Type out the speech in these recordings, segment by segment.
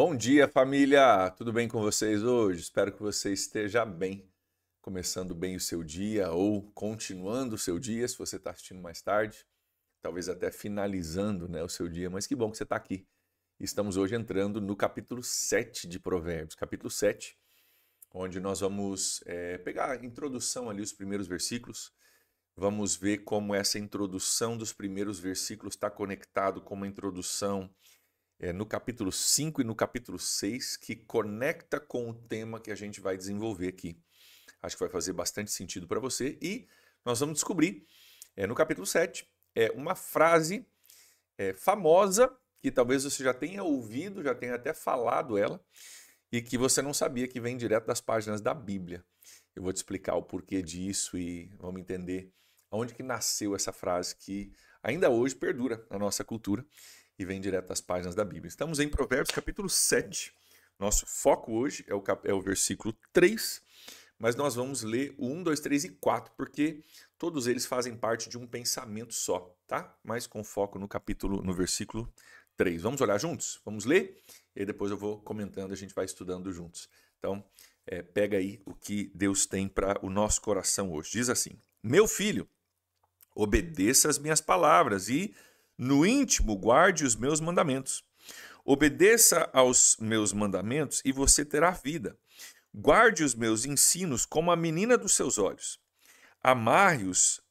Bom dia, família! Tudo bem com vocês hoje? Espero que você esteja bem, começando bem o seu dia ou continuando o seu dia, se você está assistindo mais tarde, talvez até finalizando, né, o seu dia, mas que bom que você está aqui. Estamos hoje entrando no capítulo 7 de Provérbios, capítulo 7, onde nós vamos pegar a introdução ali, os primeiros versículos. Vamos ver como essa introdução dos primeiros versículos está conectado com uma introdução no capítulo 5 e no capítulo 6, que conecta com o tema que a gente vai desenvolver aqui. Acho que vai fazer bastante sentido para você e nós vamos descobrir no capítulo 7 uma frase famosa que talvez você já tenha ouvido, já tenha até falado ela e que você não sabia que vem direto das páginas da Bíblia. Eu vou te explicar o porquê disso e vamos entender aonde que nasceu essa frase que ainda hoje perdura na nossa cultura e vem direto das páginas da Bíblia. Estamos em Provérbios capítulo 7. Nosso foco hoje é o versículo 3, mas nós vamos ler o 1, 2, 3 e 4, porque todos eles fazem parte de um pensamento só, tá? Mas com foco no versículo 3. Vamos olhar juntos? Vamos ler? E depois eu vou comentando, a gente vai estudando juntos. Então, pega aí o que Deus tem para o nosso coração hoje. Diz assim: Meu filho, obedeça as minhas palavras e no íntimo guarde os meus mandamentos. Obedeça aos meus mandamentos e você terá vida. Guarde os meus ensinos como a menina dos seus olhos. Amarre-os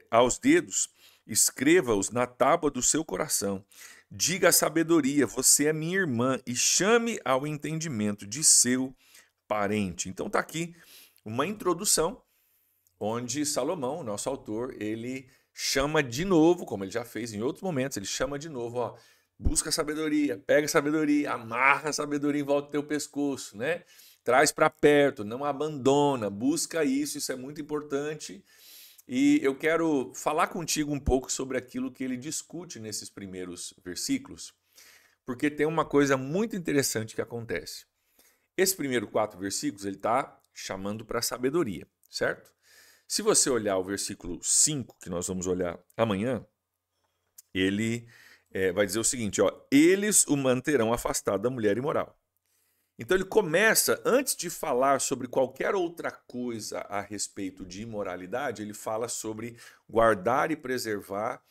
aos dedos, escreva-os na tábua do seu coração. Diga à sabedoria, você é minha irmã, e chame ao entendimento de seu parente. Então está aqui uma introdução onde Salomão, nosso autor, ele chama de novo, como ele já fez em outros momentos, ele chama de novo, ó, busca a sabedoria, pega a sabedoria, amarra a sabedoria em volta do teu pescoço, né? Traz para perto, não abandona, busca isso é muito importante. E eu quero falar contigo um pouco sobre aquilo que ele discute nesses primeiros versículos, porque tem uma coisa muito interessante que acontece. Esses primeiros 4 versículos, ele está chamando para a sabedoria, certo? Se você olhar o versículo 5, que nós vamos olhar amanhã, ele vai dizer o seguinte, ó, eles o manterão afastado da mulher imoral. Então ele começa, antes de falar sobre qualquer outra coisa a respeito de imoralidade, ele fala sobre guardar e preservar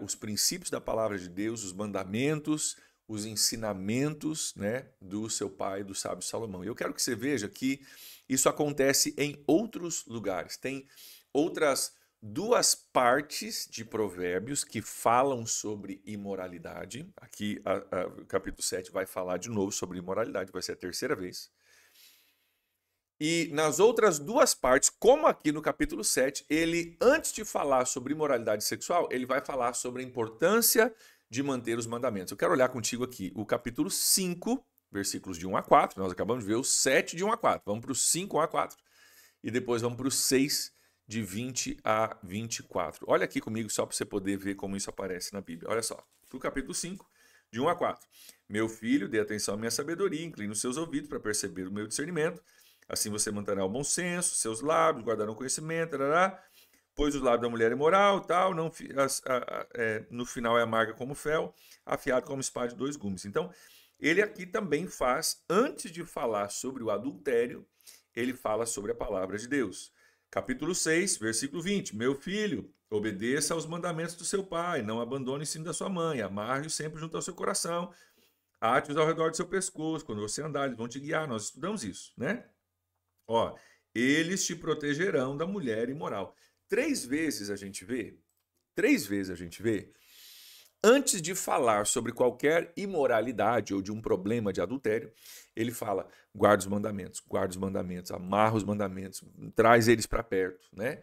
os princípios da palavra de Deus, os mandamentos, os ensinamentos, né, do seu pai, do sábio Salomão. E eu quero que você veja que isso acontece em outros lugares. Tem outras 2 partes de Provérbios que falam sobre imoralidade. Aqui, o capítulo 7 vai falar de novo sobre imoralidade, vai ser a terceira vez. E nas outras 2 partes, como aqui no capítulo 7, ele, antes de falar sobre imoralidade sexual, ele vai falar sobre a importância de manter os mandamentos. Eu quero olhar contigo aqui o capítulo 5, versículos de 1 a 4. Nós acabamos de ver o 7 de 1 a 4. Vamos para o 5, 1 a 4. E depois vamos para o 6, de 20 a 24. Olha aqui comigo só para você poder ver como isso aparece na Bíblia. Olha só, para o capítulo 5, de 1 a 4. Meu filho, dê atenção à minha sabedoria, incline os seus ouvidos para perceber o meu discernimento. Assim você manterá o bom senso, seus lábios guardarão conhecimento, tarará, pois os lábios da mulher é moral, tal, não, no final é amarga como fel, afiado como espada de 2 gumes. Então, ele aqui também faz, antes de falar sobre o adultério, ele fala sobre a palavra de Deus. Capítulo 6, versículo 20. Meu filho, obedeça aos mandamentos do seu pai, não abandone o ensino da sua mãe, amarre-os sempre junto ao seu coração, ate-os ao redor do seu pescoço, quando você andar, eles vão te guiar. Nós estudamos isso, né? Ó, eles te protegerão da mulher imoral. 3 vezes a gente vê, antes de falar sobre qualquer imoralidade ou de um problema de adultério, ele fala, guarda os mandamentos, amarra os mandamentos, traz eles para perto, né?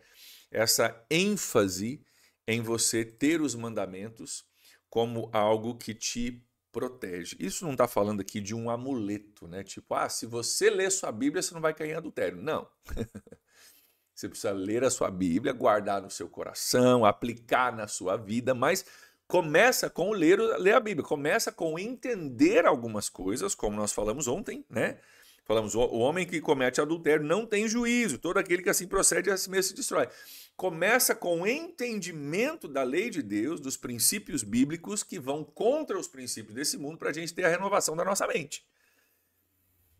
Essa ênfase em você ter os mandamentos como algo que te protege. Isso não está falando aqui de um amuleto, né? Tipo, se você ler sua Bíblia, você não vai cair em adultério. Não. Você precisa ler a sua Bíblia, guardar no seu coração, aplicar na sua vida, mas começa com ler a Bíblia, começa com entender algumas coisas, como nós falamos ontem, né? Falamos, o homem que comete adultério não tem juízo, todo aquele que assim procede a si mesmo se destrói. Começa com o entendimento da lei de Deus, dos princípios bíblicos que vão contra os princípios desse mundo para a gente ter a renovação da nossa mente.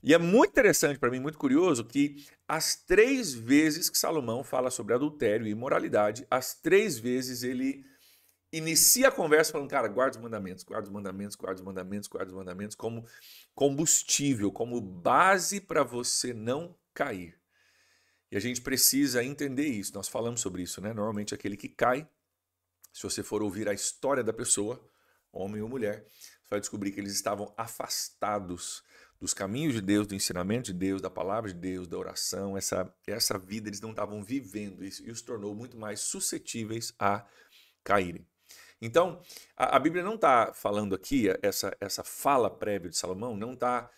E é muito interessante para mim, muito curioso, que as 3 vezes que Salomão fala sobre adultério e imoralidade, as 3 vezes ele inicia a conversa falando, cara, guarda os mandamentos, guarda os mandamentos, guarda os mandamentos, guarda os mandamentos, como combustível, como base para você não cair. E a gente precisa entender isso. Nós falamos sobre isso, né? Normalmente aquele que cai, se você for ouvir a história da pessoa, homem ou mulher, você vai descobrir que eles estavam afastados dos caminhos de Deus, do ensinamento de Deus, da palavra de Deus, da oração. Essa vida eles não estavam vivendo isso e os tornou muito mais suscetíveis a caírem. Então, a Bíblia não está falando aqui, essa fala prévia de Salomão não está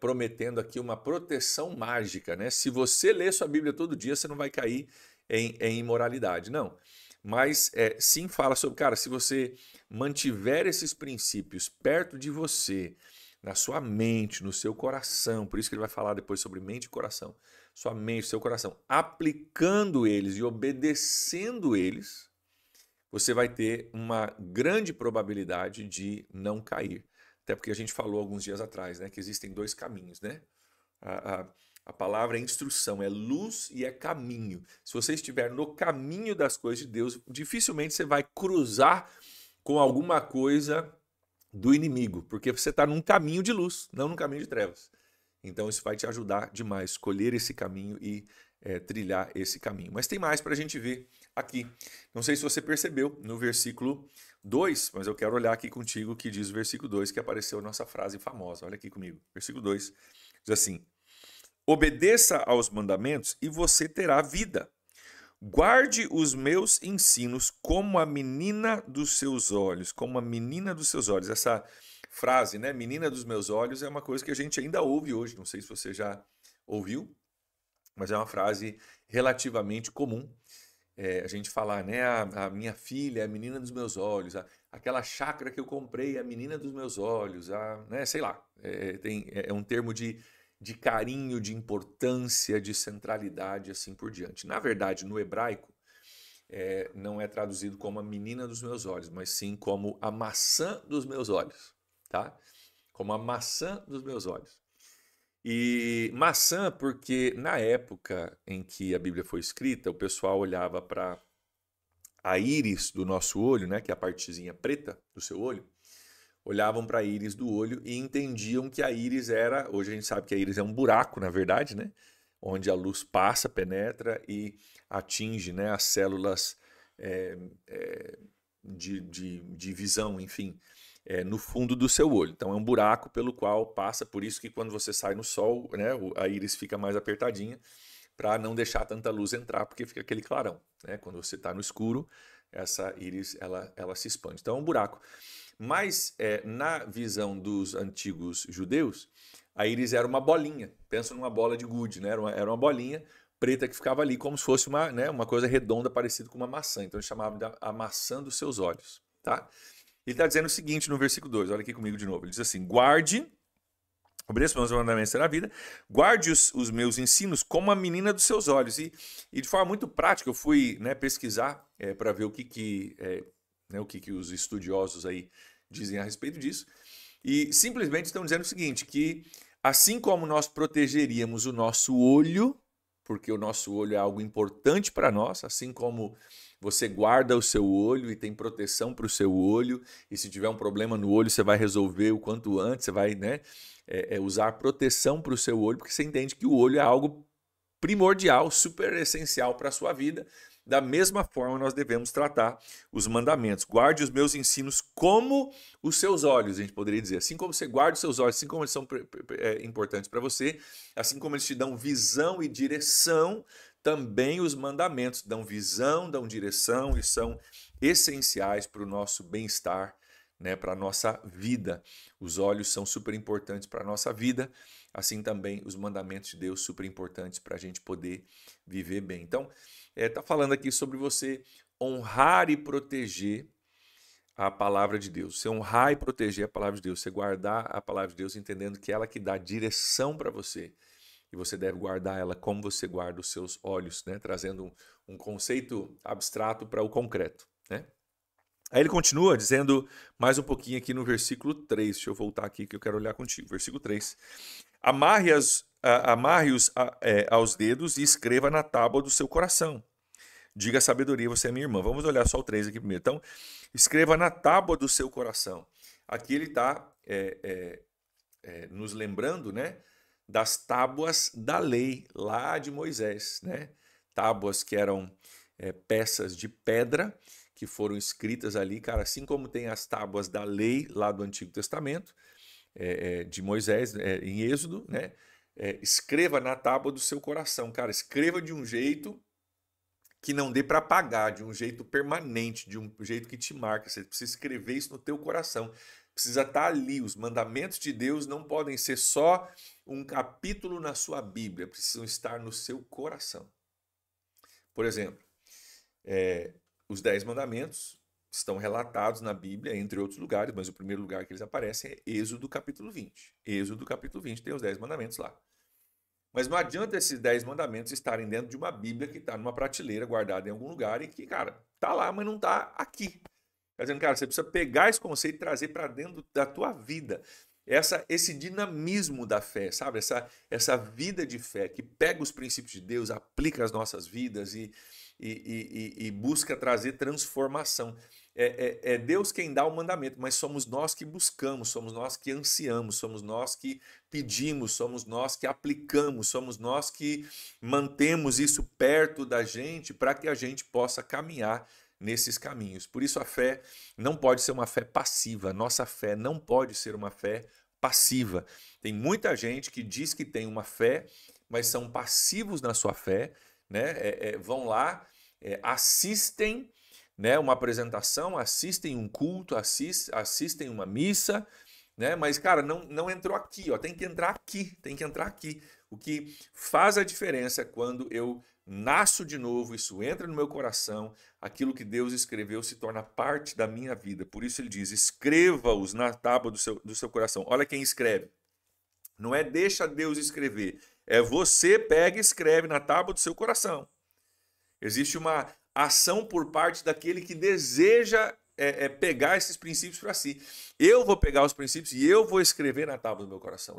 prometendo aqui uma proteção mágica, né? Se você ler sua Bíblia todo dia, você não vai cair em imoralidade, não. Mas sim fala sobre, cara, se você mantiver esses princípios perto de você, na sua mente, no seu coração, por isso que ele vai falar depois sobre mente e coração, sua mente, seu coração, aplicando eles e obedecendo eles, você vai ter uma grande probabilidade de não cair. Até porque a gente falou alguns dias atrás, né, que existem 2 caminhos, né? A palavra é instrução, é luz e é caminho. Se você estiver no caminho das coisas de Deus, dificilmente você vai cruzar com alguma coisa do inimigo, porque você está num caminho de luz, não num caminho de trevas. Então isso vai te ajudar demais, escolher esse caminho e trilhar esse caminho. Mas tem mais para a gente ver aqui. Não sei se você percebeu no versículo 2, mas eu quero olhar aqui contigo o que diz o versículo 2, que apareceu a nossa frase famosa. Olha aqui comigo. Versículo 2 diz assim: obedeça aos mandamentos e você terá vida. Guarde os meus ensinos como a menina dos seus olhos, como a menina dos seus olhos. Essa frase, né, menina dos meus olhos, é uma coisa que a gente ainda ouve hoje. Não sei se você já ouviu, mas é uma frase relativamente comum. A gente falar, né, a minha filha é a menina dos meus olhos, aquela chácara que eu comprei é a menina dos meus olhos, né, sei lá, é um termo de carinho, de importância, de centralidade, assim por diante. Na verdade, no hebraico, não é traduzido como a menina dos meus olhos, mas sim como a maçã dos meus olhos, tá? Como a maçã dos meus olhos. E maçã, porque na época em que a Bíblia foi escrita, o pessoal olhava para a íris do nosso olho, né, que é a partezinha preta do seu olho, olhavam para a íris do olho e entendiam que a íris era, hoje a gente sabe que a íris é um buraco, na verdade, né, onde a luz passa, penetra e atinge, né, as células de visão, enfim, no fundo do seu olho. Então é um buraco pelo qual passa, por isso que quando você sai no sol, né, a íris fica mais apertadinha para não deixar tanta luz entrar, porque fica aquele clarão, né? Quando você está no escuro, essa íris ela se expande. Então é um buraco. Mas na visão dos antigos judeus, a íris era uma bolinha. Pensa numa bola de gude, né? Era uma bolinha preta que ficava ali como se fosse uma coisa redonda parecida com uma maçã. Então eles chamavam de a maçã dos seus olhos, tá? Ele está dizendo o seguinte no versículo 2, olha aqui comigo de novo. Ele diz assim: guarde, obedeça os meus mandamentos na vida, guarde os meus ensinos como a menina dos seus olhos. E de forma muito prática, eu fui, né, pesquisar para ver o que os estudiosos aí dizem a respeito disso. E simplesmente estão dizendo o seguinte, que assim como nós protegeríamos o nosso olho, porque o nosso olho é algo importante para nós, assim como você guarda o seu olho e tem proteção para o seu olho, e se tiver um problema no olho, você vai resolver o quanto antes, você vai, né, usar proteção para o seu olho, porque você entende que o olho é algo primordial, super essencial para a sua vida. Da mesma forma, nós devemos tratar os mandamentos. Guarde os meus ensinos como os seus olhos, a gente poderia dizer. Assim como você guarda os seus olhos, assim como eles são importantes para você, assim como eles te dão visão e direção, também os mandamentos dão visão, dão direção e são essenciais para o nosso bem-estar, né, para a nossa vida. Os olhos são super importantes para a nossa vida, assim também os mandamentos de Deus super importantes para a gente poder viver bem. Então, está falando aqui sobre você honrar e proteger a palavra de Deus. Você honrar e proteger a palavra de Deus. Você guardar a palavra de Deus entendendo que ela que dá direção para você. E você deve guardar ela como você guarda os seus olhos, né? Trazendo um conceito abstrato para o concreto, né? Aí ele continua dizendo mais um pouquinho aqui no versículo 3. Deixa eu voltar aqui que eu quero olhar contigo. Versículo 3. Amarre-os aos dedos e escreva na tábua do seu coração. Diga a sabedoria, você é minha irmã. Vamos olhar só o 3 aqui primeiro. Então, escreva na tábua do seu coração. Aqui ele está nos lembrando, né, das tábuas da lei lá de Moisés, né? Tábuas que eram peças de pedra que foram escritas ali, cara, assim como tem as tábuas da lei lá do Antigo Testamento, de Moisés, em Êxodo, né? Escreva na tábua do seu coração, cara, escreva de um jeito que não dê para apagar, de um jeito permanente, de um jeito que te marca. Você precisa escrever isso no teu coração. Precisa estar ali. Os mandamentos de Deus não podem ser só um capítulo na sua Bíblia, precisam estar no seu coração. Por exemplo, os 10 mandamentos estão relatados na Bíblia, entre outros lugares, mas o primeiro lugar que eles aparecem é Êxodo capítulo 20. Êxodo capítulo 20 tem os 10 mandamentos lá. Mas não adianta esses 10 mandamentos estarem dentro de uma Bíblia que está numa prateleira guardada em algum lugar e que, cara, tá lá, mas não tá aqui. Tá dizendo, cara, você precisa pegar esse conceito e trazer para dentro da tua vida. Esse dinamismo da fé, sabe? Essa vida de fé que pega os princípios de Deus, aplica às nossas vidas e busca trazer transformação. É Deus quem dá o mandamento, mas somos nós que buscamos, somos nós que ansiamos, somos nós que pedimos, somos nós que aplicamos, somos nós que mantemos isso perto da gente para que a gente possa caminhar nesses caminhos. Por isso a fé não pode ser uma fé passiva, nossa fé não pode ser uma fé passiva. Tem muita gente que diz que tem uma fé, mas são passivos na sua fé, né? Vão lá, assistem, né, uma apresentação, assistem um culto, assistem uma missa, né? Mas, cara, não entrou aqui, ó, tem que entrar aqui, tem que entrar aqui. O que faz a diferença é quando eu nasço de novo, isso entra no meu coração, aquilo que Deus escreveu se torna parte da minha vida. Por isso ele diz, escreva-os na tábua do seu coração. Olha quem escreve. Não é deixa Deus escrever, é você pega e escreve na tábua do seu coração. Existe uma ação por parte daquele que deseja pegar esses princípios para si. Eu vou pegar os princípios e eu vou escrever na tábua do meu coração.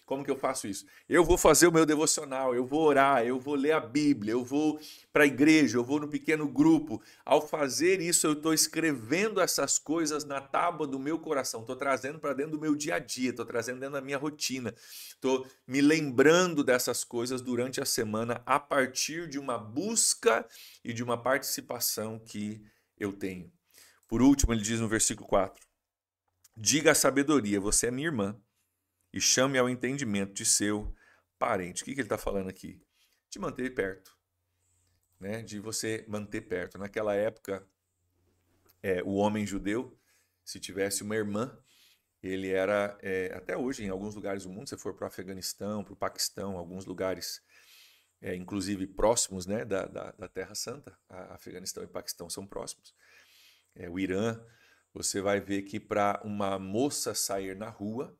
Como que eu faço isso? Eu vou fazer o meu devocional, eu vou orar, eu vou ler a Bíblia, eu vou para a igreja, eu vou no pequeno grupo. Ao fazer isso, eu estou escrevendo essas coisas na tábua do meu coração, estou trazendo para dentro do meu dia a dia, estou trazendo dentro da minha rotina, estou me lembrando dessas coisas durante a semana a partir de uma busca e de uma participação que eu tenho. Por último, ele diz no versículo 4, diga a sabedoria, você é minha irmã, e chame ao entendimento de seu parente. O que ele está falando aqui? De manter perto, né? De você manter perto. Naquela época, o homem judeu, se tivesse uma irmã, ele era, até hoje, em alguns lugares do mundo, se for para o Afeganistão, para o Paquistão, alguns lugares, inclusive próximos, né, da Terra Santa, Afeganistão e Paquistão são próximos, o Irã, você vai ver que para uma moça sair na rua,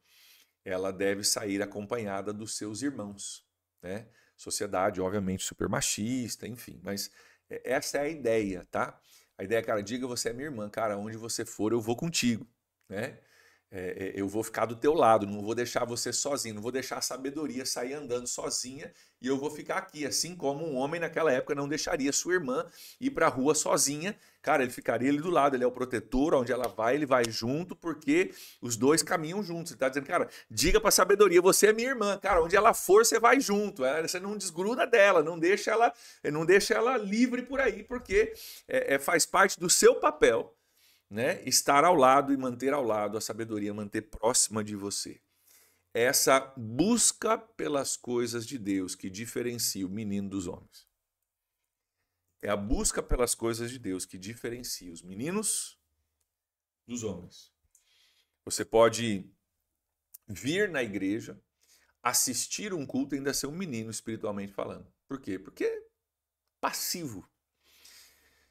ela deve sair acompanhada dos seus irmãos, né? Sociedade, obviamente, super machista, enfim, mas essa é a ideia, tá? A ideia, cara, diga você é minha irmã, cara, onde você for eu vou contigo, né? Eu vou ficar do teu lado, não vou deixar você sozinho, não vou deixar a sabedoria sair andando sozinha e eu vou ficar aqui, assim como um homem naquela época não deixaria sua irmã ir para a rua sozinha, cara, ele ficaria ali do lado, ele é o protetor, onde ela vai, ele vai junto, porque os dois caminham juntos. Ele está dizendo, cara, diga para a sabedoria, você é minha irmã, cara, onde ela for, você vai junto, você não desgruda dela, não deixa ela livre por aí, porque faz parte do seu papel, né? Estar ao lado e manter ao lado a sabedoria, manter próxima de você. Essa busca pelas coisas de Deus que diferencia o menino dos homens. É a busca pelas coisas de Deus que diferencia os meninos dos homens. Você pode vir na igreja, assistir um culto e ainda ser um menino espiritualmente falando. Por quê? Porque é passivo.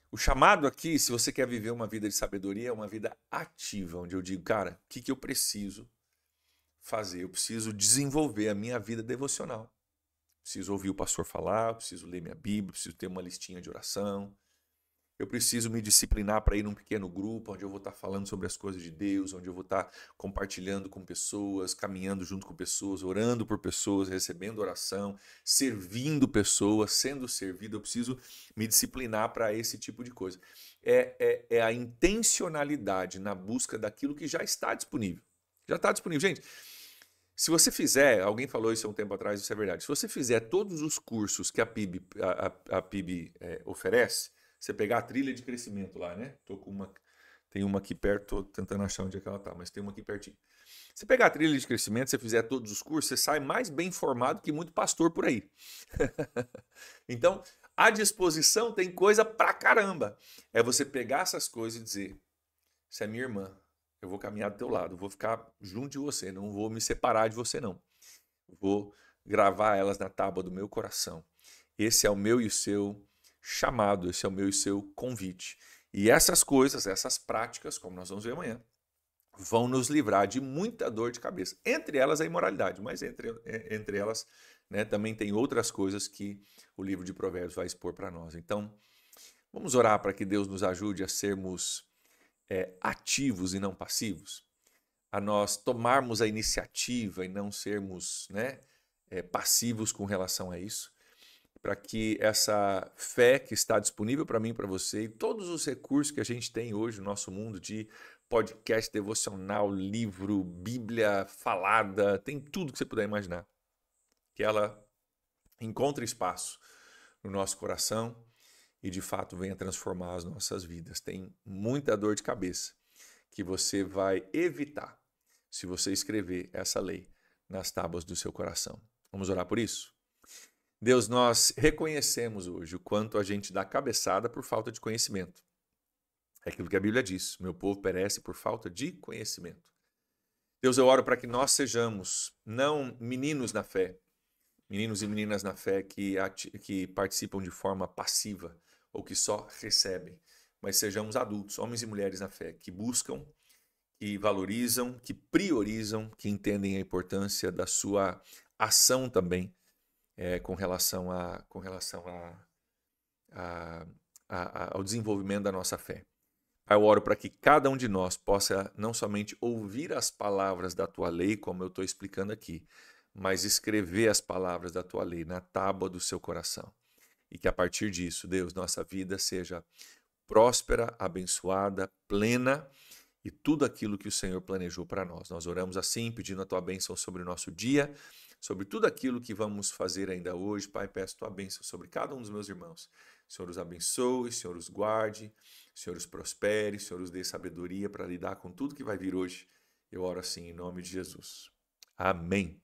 O chamado aqui, se você quer viver uma vida de sabedoria, é uma vida ativa, onde eu digo, cara, o que eu preciso fazer? Eu preciso desenvolver a minha vida devocional. Preciso ouvir o pastor falar, preciso ler minha Bíblia, preciso ter uma listinha de oração. Eu preciso me disciplinar para ir num pequeno grupo, onde eu vou estar falando sobre as coisas de Deus, onde eu vou estar compartilhando com pessoas, caminhando junto com pessoas, orando por pessoas, recebendo oração, servindo pessoas, sendo servido. Eu preciso me disciplinar para esse tipo de coisa. É a intencionalidade na busca daquilo que já está disponível. Já está disponível. Gente, se você fizer, alguém falou isso há um tempo atrás, isso é verdade. Se você fizer todos os cursos que a PIB oferece, você pegar a trilha de crescimento lá, né? Tem uma aqui perto, tô tentando achar onde é que ela tá, mas tem uma aqui pertinho. Se pegar a trilha de crescimento, você fizer todos os cursos, você sai mais bem formado que muito pastor por aí. Então, à disposição tem coisa pra caramba. É você pegar essas coisas e dizer, você é minha irmã, eu vou caminhar do teu lado, vou ficar junto de você, não vou me separar de você não. Vou gravar elas na tábua do meu coração. Esse é o meu e o seu chamado, esse é o meu e o seu convite. E essas coisas, essas práticas, como nós vamos ver amanhã, vão nos livrar de muita dor de cabeça. Entre elas a imoralidade, mas entre elas, né, também tem outras coisas que o livro de Provérbios vai expor para nós. Então, vamos orar para que Deus nos ajude a sermos ativos e não passivos, a nós tomarmos a iniciativa e não sermos, né, passivos com relação a isso, para que essa fé que está disponível para mim e para você, e todos os recursos que a gente tem hoje no nosso mundo de podcast devocional, livro, Bíblia falada, tem tudo que você puder imaginar, que ela encontre espaço no nosso coração e de fato venha transformar as nossas vidas. Tem muita dor de cabeça que você vai evitar se você escrever essa lei nas tábuas do seu coração. Vamos orar por isso? Deus, nós reconhecemos hoje o quanto a gente dá cabeçada por falta de conhecimento. É aquilo que a Bíblia diz, meu povo perece por falta de conhecimento. Deus, eu oro para que nós sejamos não meninos na fé, meninos e meninas na fé que participam de forma passiva ou que só recebem, mas sejamos adultos, homens e mulheres na fé, que buscam, que valorizam, que priorizam, que entendem a importância da sua ação também com relação ao desenvolvimento da nossa fé. Pai, eu oro para que cada um de nós possa não somente ouvir as palavras da tua lei, como eu estou explicando aqui, mas escrever as palavras da tua lei na tábua do seu coração. E que a partir disso, Deus, nossa vida seja próspera, abençoada, plena e tudo aquilo que o Senhor planejou para nós. Nós oramos assim, pedindo a tua bênção sobre o nosso dia, sobre tudo aquilo que vamos fazer ainda hoje. Pai, peço tua bênção sobre cada um dos meus irmãos. Senhor os abençoe, Senhor os guarde, Senhor os prospere, Senhor os dê sabedoria para lidar com tudo que vai vir hoje. Eu oro assim em nome de Jesus. Amém.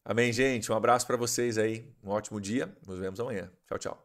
Amém, gente. Um abraço para vocês aí. Um ótimo dia. Nos vemos amanhã. Tchau, tchau.